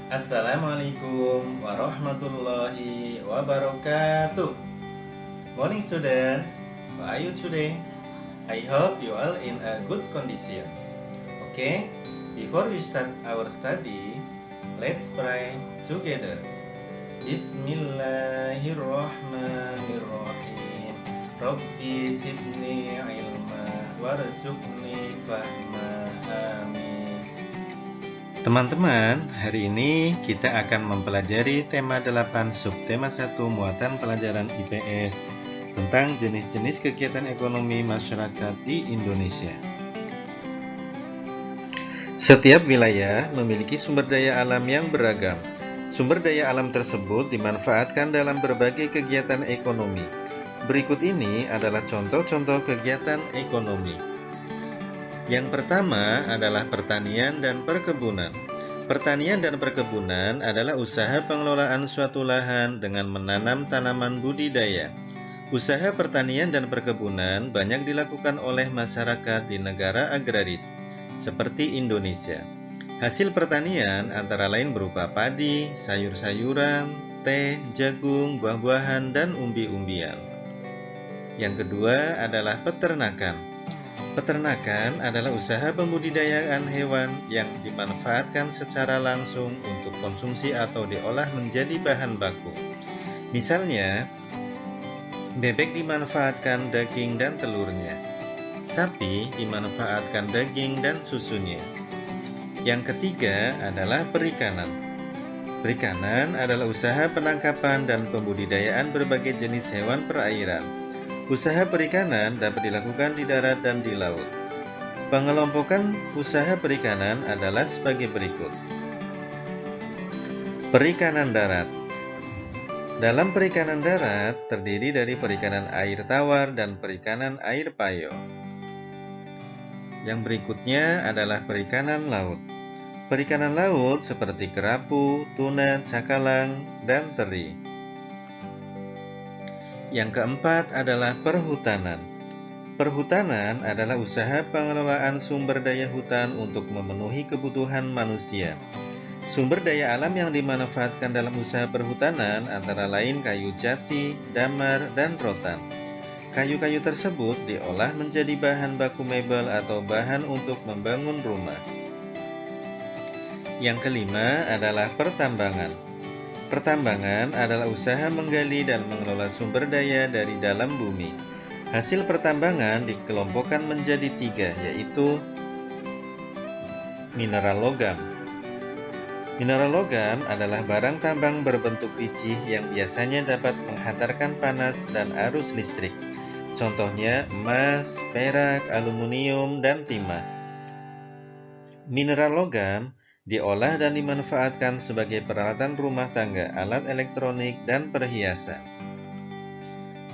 Assalamualaikum warahmatullahi wabarakatuh. Morning students, how are you today? I hope you all in a good condition. Okay, before we start our study, let's pray together. Bismillahirrahmanirrahim. Rabbi zidni ilma warzuqni fahma. Amin. Teman-teman, hari ini kita akan mempelajari tema 8 subtema 1 muatan pelajaran IPS tentang jenis-jenis kegiatan ekonomi masyarakat di Indonesia. Setiap wilayah memiliki sumber daya alam yang beragam. Sumber daya alam tersebut dimanfaatkan dalam berbagai kegiatan ekonomi. Berikut ini adalah contoh-contoh kegiatan ekonomi. Yang pertama adalah pertanian dan perkebunan. Pertanian dan perkebunan adalah usaha pengelolaan suatu lahan dengan menanam tanaman budidaya. Usaha pertanian dan perkebunan banyak dilakukan oleh masyarakat di negara agraris, seperti Indonesia. Hasil pertanian antara lain berupa padi, sayur-sayuran, teh, jagung, buah-buahan, dan umbi-umbian. Yang kedua adalah peternakan. Peternakan adalah usaha pembudidayaan hewan yang dimanfaatkan secara langsung untuk konsumsi atau diolah menjadi bahan baku. Misalnya, bebek dimanfaatkan daging dan telurnya. Sapi dimanfaatkan daging dan susunya. Yang ketiga adalah perikanan. Perikanan adalah usaha penangkapan dan pembudidayaan berbagai jenis hewan perairan. Usaha perikanan dapat dilakukan di darat dan di laut. Pengelompokan usaha perikanan adalah sebagai berikut. Perikanan darat. Dalam perikanan darat terdiri dari perikanan air tawar dan perikanan air payo. Yang berikutnya adalah perikanan laut. Perikanan laut seperti kerapu, tuna, cakalang, dan teri. Yang keempat adalah perhutanan. Perhutanan adalah usaha pengelolaan sumber daya hutan untuk memenuhi kebutuhan manusia. Sumber daya alam yang dimanfaatkan dalam usaha perhutanan antara lain kayu jati, damar, dan rotan. Kayu-kayu tersebut diolah menjadi bahan baku mebel atau bahan untuk membangun rumah. Yang kelima adalah pertambangan. Pertambangan adalah usaha menggali dan mengelola sumber daya dari dalam bumi. Hasil pertambangan dikelompokkan menjadi 3, yaitu mineral logam. Mineral logam adalah barang tambang berbentuk biji yang biasanya dapat menghantarkan panas dan arus listrik. Contohnya emas, perak, aluminium, dan timah. Mineral logam diolah dan dimanfaatkan sebagai peralatan rumah tangga, alat elektronik, dan perhiasan.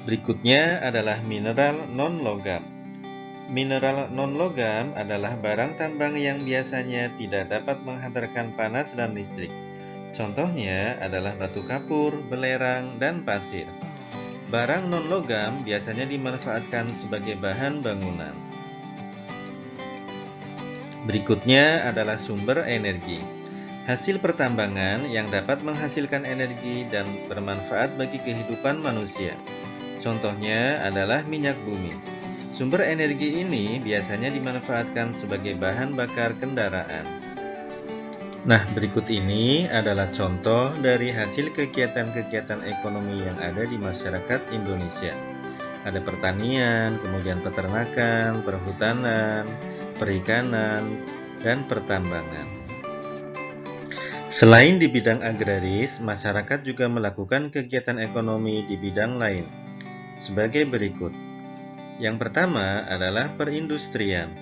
Berikutnya adalah mineral non-logam. Mineral non-logam adalah barang tambang yang biasanya tidak dapat menghantarkan panas dan listrik. Contohnya adalah batu kapur, belerang, dan pasir. Barang non-logam biasanya dimanfaatkan sebagai bahan bangunan. Berikutnya adalah sumber energi. Hasil pertambangan yang dapat menghasilkan energi dan bermanfaat bagi kehidupan manusia. Contohnya adalah minyak bumi. Sumber energi ini biasanya dimanfaatkan sebagai bahan bakar kendaraan. Nah, berikut ini adalah contoh dari hasil kegiatan-kegiatan ekonomi yang ada di masyarakat Indonesia. Ada pertanian, kemudian peternakan, perhutanan, perikanan, dan pertambangan. Selain di bidang agraris, masyarakat juga melakukan kegiatan ekonomi di bidang lain, sebagai berikut. Yang pertama adalah perindustrian.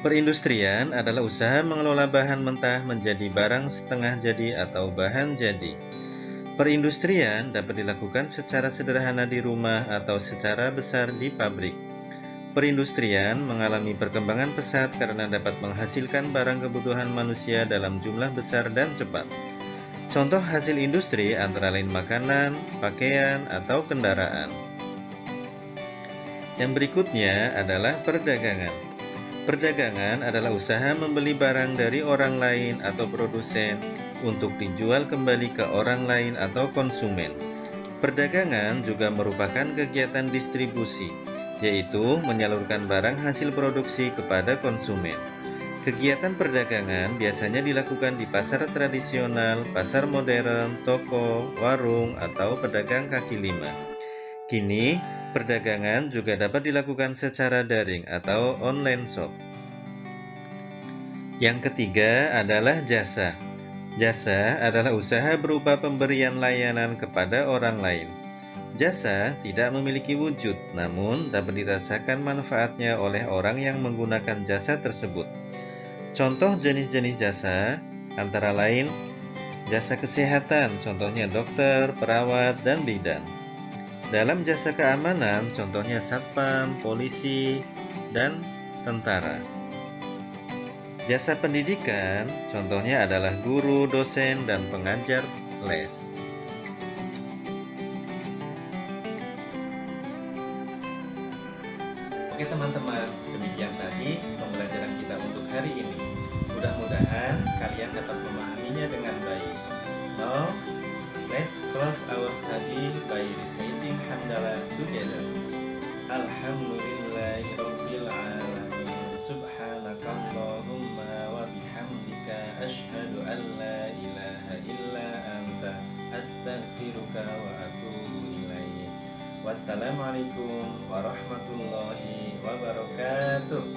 Perindustrian adalah usaha mengelola bahan mentah menjadi barang setengah jadi atau bahan jadi. Perindustrian dapat dilakukan secara sederhana di rumah atau secara besar di pabrik. Perindustrian mengalami perkembangan pesat karena dapat menghasilkan barang kebutuhan manusia dalam jumlah besar dan cepat. Contoh hasil industri antara lain makanan, pakaian, atau kendaraan. Yang berikutnya adalah perdagangan. Perdagangan adalah usaha membeli barang dari orang lain atau produsen untuk dijual kembali ke orang lain atau konsumen. Perdagangan juga merupakan kegiatan distribusi, yaitu menyalurkan barang hasil produksi kepada konsumen. Kegiatan perdagangan biasanya dilakukan di pasar tradisional, pasar modern, toko, warung, atau pedagang kaki lima. Kini, perdagangan juga dapat dilakukan secara daring atau online shop. Yang ketiga adalah jasa. Jasa adalah usaha berupa pemberian layanan kepada orang lain. Jasa tidak memiliki wujud, namun dapat dirasakan manfaatnya oleh orang yang menggunakan jasa tersebut. Contoh jenis-jenis jasa antara lain jasa kesehatan, contohnya dokter, perawat, dan bidan. Dalam jasa keamanan, contohnya satpam, polisi, dan tentara. Jasa pendidikan, contohnya adalah guru, dosen, dan pengajar les. Oke teman-teman, demikian tadi pembelajaran kita untuk hari ini. Mudah-mudahan kalian dapat memahaminya dengan baik. Now, let's close our study by reciting hamdalah together. Alhamdulillahirabbil alamin. Subhanakallahumma wa bihamdika asyhadu an la ilaha illa anta astaghfiruka wa atubu ilaik. Wassalamualaikum warahmatullahi wabarakatuh.